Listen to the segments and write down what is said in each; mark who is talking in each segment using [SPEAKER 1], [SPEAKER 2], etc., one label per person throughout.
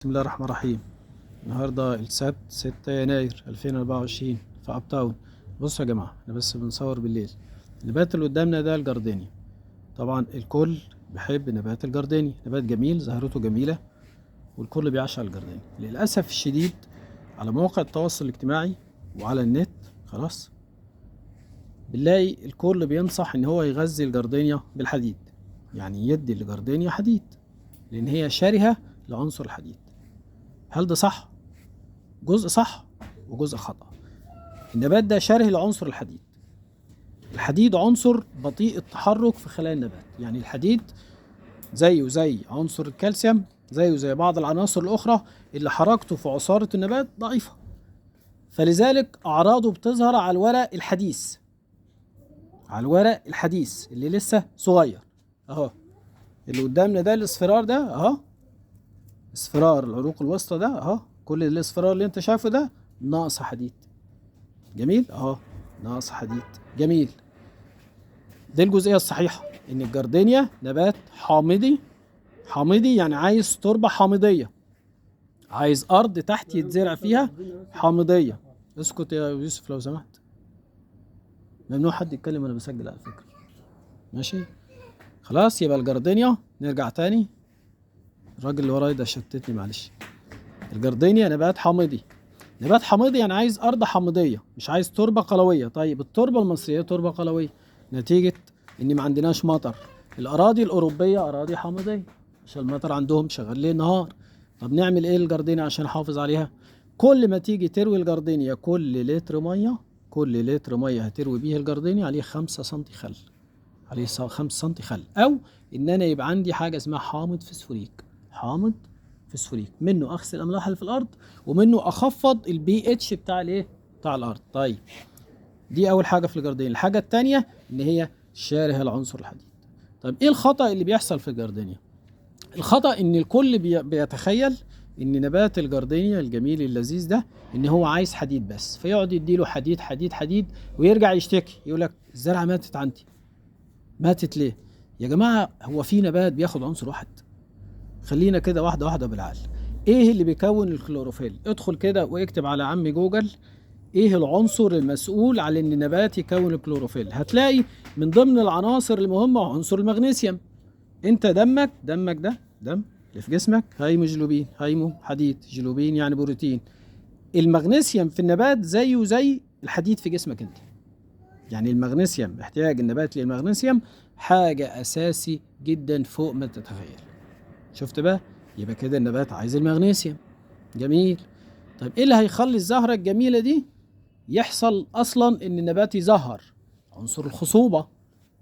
[SPEAKER 1] بسم الله الرحمن الرحيم. النهارده السبت 6 يناير 2024 في اب تاون. بصوا يا جماعه، احنا بس بنصور بالليل. النبات اللي قدامنا ده الجاردينيا. طبعا الكل بيحب نبات الجاردينيا، نبات جميل زهرته جميله والكل بيعشق الجاردينيا. للاسف الشديد على مواقع التواصل الاجتماعي وعلى النت خلاص بنلاقي الكل بينصح ان هو يغذي الجاردينيا بالحديد، يعني يدي الجاردينيا حديد لان هي شرهه لعنصر الحديد. هل ده صح؟ جزء صح وجزء خطأ. النبات ده شره لعنصر الحديد. الحديد عنصر بطيء التحرك في خلايا النبات، يعني الحديد زيه زي عنصر الكالسيوم، زيه زي بعض العناصر الأخرى اللي حركته في عصارة النبات ضعيفة، فلذلك أعراضه بتظهر على الورق الحديث، على الورق الحديث اللي لسه صغير أهو. اللي قدامنا ده الاصفرار ده أهو، اصفرار العروق الوسطى ده أهو، كل الاصفرار اللي أنت شايفه ده ناقص حديد. جميل اهو، ناقص حديد. جميل. دي الجزئيه الصحيحه ان الجاردينيا نبات حامضي. حامضي يعني عايز تربه حامضيه، عايز ارض تحت يتزرع فيها حامضيه. اسكت يا يوسف لو سمحت، ممنوع حد يتكلم وانا بسجل على فكره. ماشي خلاص. يبقى الجاردينيا نرجع تاني، الراجل اللي ورايا ده شتتني معلش. الجاردينيا نبات حامضي. نبات حامضي يعني عايز ارض حامضيه، مش عايز تربه قلويه. طيب التربه المصريه تربه قلويه نتيجه ان ما عندناش مطر. الاراضي الاوروبيه اراضي حامضيه عشان المطر عندهم شغال ليل نهار. طب نعمل ايه الجاردينيا عشان نحافظ عليها؟ كل ما تيجي تروي الجاردينيا، كل لتر ميه، كل لتر ميه هتروي بيه الجاردينيا عليه 5 سم خل، عليه 5 سم خل. او ان انا يبقى عندي حاجه اسمها حامض فسفوريك. حامض فسفوريك منه اغسل الاملاح اللي في الارض، ومنه اخفض البي اتش بتاع الايه؟ بتاع الارض. طيب دي اول حاجه في الجاردينيا. الحاجه الثانيه ان هي شارهه العنصر الحديد. طيب ايه الخطا اللي بيحصل في الجاردينيا؟ الخطا ان الكل بيتخيل ان نبات الجاردينيا الجميل اللذيذ ده ان هو عايز حديد بس، فيقعد يديله حديد حديد حديد ويرجع يشتكي يقول لك الزرعه ماتت عندي. ماتت ليه؟ يا جماعه هو في نبات بياخد عنصر واحد؟ خلينا كده واحده واحده بالعقل. ايه اللي بيكون الكلوروفيل؟ ادخل كده واكتب على عم جوجل ايه العنصر المسؤول على ان النبات يكون الكلوروفيل. هتلاقي من ضمن العناصر المهمه عنصر المغنيسيوم. انت دمك ده دم اللي في جسمك هيموجلوبين، هيمو حديد، جلوبين يعني بروتين. المغنيسيوم في النبات زيه زي الحديد في جسمك انت. يعني المغنيسيوم، احتياج النبات للمغنيسيوم حاجه اساسي جدا فوق ما تتخيل. شفت بقى؟ يبقى كده النبات عايز المغنيسيوم. جميل. طيب ايه اللي هيخلي الزهرة الجميلة دي يحصل اصلا ان النبات يزهر؟ عنصر الخصوبة.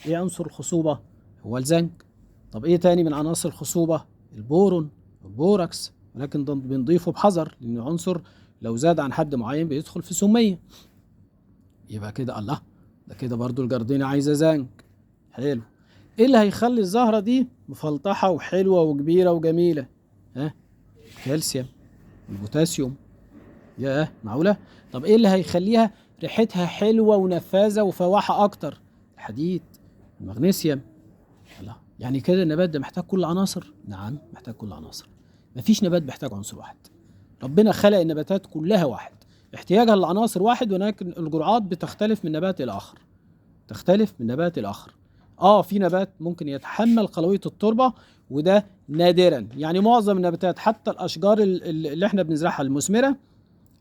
[SPEAKER 1] ايه عنصر الخصوبة؟ هو الزنك. طب ايه تاني من عناصر الخصوبة؟ البورون، البوراكس، ولكن بنضيفه بحذر لان عنصر لو زاد عن حد معين بيدخل في سمية. يبقى كده الله، ده كده برضو الجاردينيا عايزة زنك. حلو. ايه اللي هيخلي الزهرة دي مفلطحة وحلوة وكبيرة وجميلة؟ ها؟ كالسيوم، البوتاسيوم. ياه معقولة؟ طب ايه اللي هيخليها ريحتها حلوة ونفاذة وفواحة اكتر؟ الحديد، المغنيسيوم. الله، يعني كده النبات ده محتاج كل العناصر؟ نعم محتاج كل العناصر. مفيش نبات بيحتاج عنصر واحد. ربنا خلق النباتات كلها واحد، احتياجها للعناصر واحد، ولكن الجرعات بتختلف من نبات الى اخر. تختلف من نبات الاخر. في نبات ممكن يتحمل قلوية التربة وده نادرا، يعني معظم النباتات حتى الاشجار اللي احنا بنزرعها المثمرة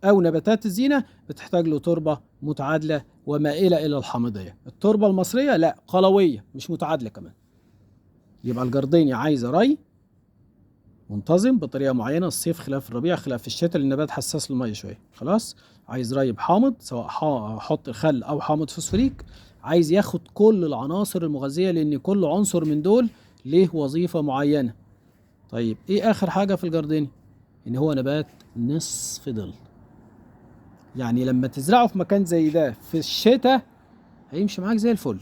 [SPEAKER 1] او نباتات الزينة بتحتاج له تربة متعادلة ومائلة الى الحامضية. التربة المصرية لا، قلوية مش متعادلة كمان. يبقى الجاردينيا عايزة ري منتظم بطريقة معينة، الصيف خلاف الربيع خلاف الشتاء لان النبات حساس للمية شوية. خلاص، عايز ري بحامض، سواء حط خل او حامض فوسفوريك. عايز ياخد كل العناصر المغذية لان كل عنصر من دول ليه وظيفة معينة. طيب ايه اخر حاجة في الجاردينيا؟ ان هو نبات نصف ظل. يعني لما تزرعه في مكان زي ده في الشتاء هيمشي معاك زي الفل.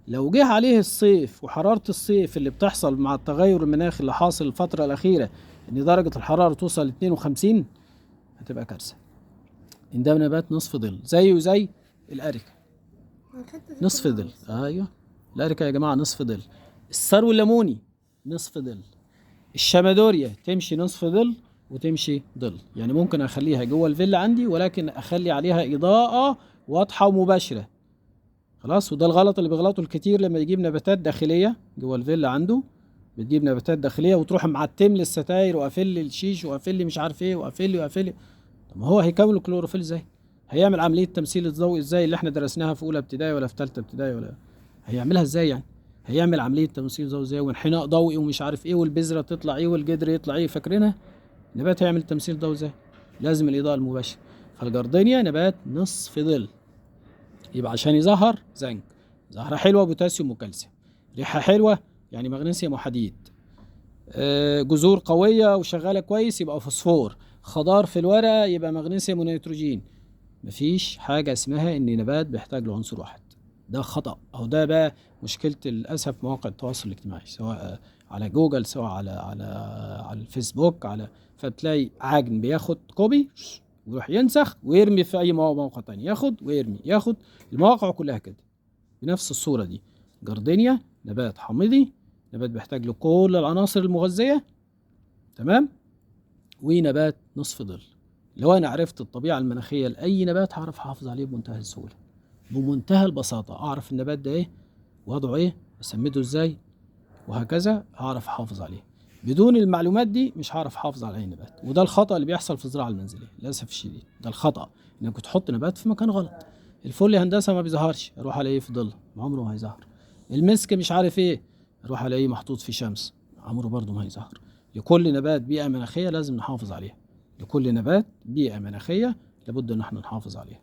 [SPEAKER 1] لو جه عليه الصيف وحرارة الصيف اللي بتحصل مع التغير المناخي اللي حاصل الفترة الأخيرة إن درجة الحرارة توصل 52، هتبقى كارثة. إن ده نبات نصف ظل زيه زي الأريكة. نصف ظل، أيوه الأريكة يا جماعة نصف ظل. الثرو الليموني نصف ظل. الشمادوريا تمشي نصف ظل، وتمشي ظل. يعني ممكن اخليها جوه الفيلا عندي، ولكن اخلي عليها اضاءة واضحة ومباشرة. خلاص. وده الغلط اللي بيغلطه الكتير لما يجيب نباتات داخلية جوه الفيلا عنده. بتجيب نباتات داخلية وتروح معتم لي الستاير وقافل لي الشيش وقافل لي مش عارف ايه وقافل لي وقافل لي. طب ما هو هيكون الكلوروفيل ازاي؟ هيعمل عملية تمثيل الضوء ازاي اللي احنا درسناها في اولى ابتدائي ولا في ثالثة ابتدائي؟ ولا هيعملها ازاي يعني؟ هيعمل عملية تمثيل ضوء ازاي وانحناء ضوئي ومش عارف ايه والبذرة تطلع ايه والجدر يطلع ايه؟ فاكرينها؟ نبات هيعمل تمثيل ضوء ازاي؟ لازم الإضاءة المباشرة. فالجردينيا نبات نصف ظل، يبقى عشان يظهر زنك، زهرة حلوة بوتاسيوم وكالسيوم، ريحة حلوة يعني مغنيسيوم وحديد، جذور قوية وشغالة كويس يبقى فوسفور، خضار في الورقة يبقى مغنيسيوم ونيتروجين. مفيش حاجة اسمها ان نبات بيحتاج لعنصر واحد. ده خطأ، او ده بقى مشكلة للأسف مواقع التواصل الاجتماعي، سواء على جوجل سواء على الفيسبوك فتلاقي عجن بياخد كوبي ويروح ينسخ ويرمي في اي موقع تاني، ياخد ويرمي ياخد. المواقع كلها كده بنفس الصورة دي. جاردينيا نبات حامضي، نبات بيحتاج لكل العناصر المغذية، تمام، ونبات نصف ظل. لو انا عرفت الطبيعة المناخية لأي نبات هعرف احافظ عليه بمنتهى السهولة، بمنتهى البساطة. اعرف النبات ده ايه، وضعه ايه، اسمده ازاي، وهكذا هعرف احافظ عليه. بدون المعلومات دي مش هعرف احافظ على اي نبات. وده الخطأ اللي بيحصل في الزراعة المنزلية للأسف الشديد. ده الخطأ، انك تحط نبات في مكان غلط. الفل هندسة ما بيظهرش، اروح الاقيه في ظل، عمره ما هيظهر. المسك مش عارف ايه، اروح الاقيه محطوط في شمس، عمره برضه ما هيظهر. لكل نبات بيئة مناخية لازم نحافظ عليها. لكل نبات بيئة مناخية لابد ان احنا نحافظ عليها.